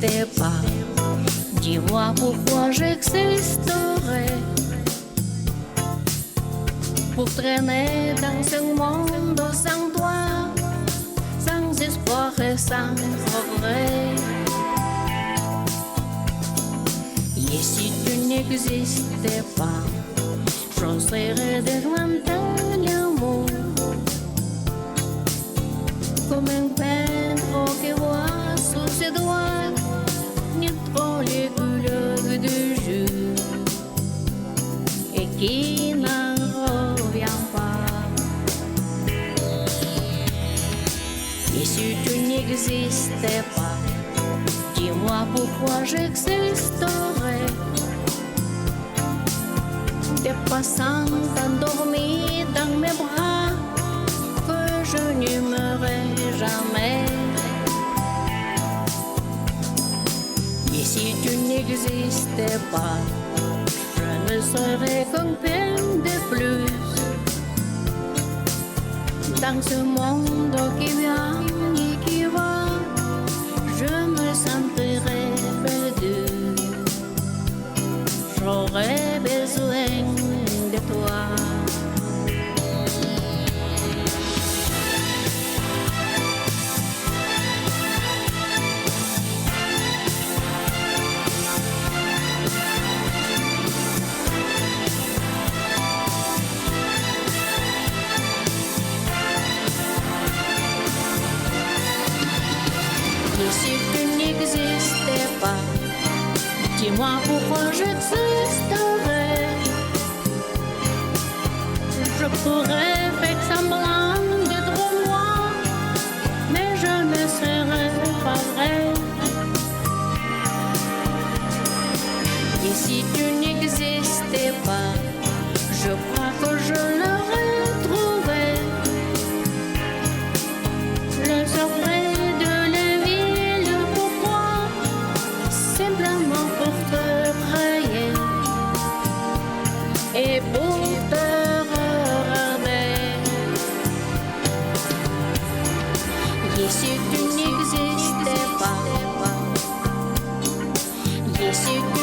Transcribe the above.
n'existais pas, dis-moi pourquoi j'existerais. Pour traîner dans ce monde sans toi, sans espoir et sans progrès. Et si tu n'existais pas, j'oserais de lointains amours, comme un peintre qui voit sous ses doigts ni trop les couleurs du jeu et qui n'en revient pas. Et si tu n'existais pas, dis-moi pourquoi j'existerais. Des passants endormis dans mes bras que je n'aimerai jamais. Et si tu n'existais pas, je ne serais qu'une peine de plus dans ce monde qui vient et qui va. Je me sentirais perdu. J'aurais besoin de toi. Et si tu n'existais pas, dis-moi pourquoi j'existerais. Je pourrais faire semblant d'être moi, mais je ne serais pas vrai. Et si tu n'existais pas, je crois que je l'aurais trouvé. Le secret de la vie, le pourquoi, simplement pour te prier et pour te regarder. Et si tu n'existais pas, et si tu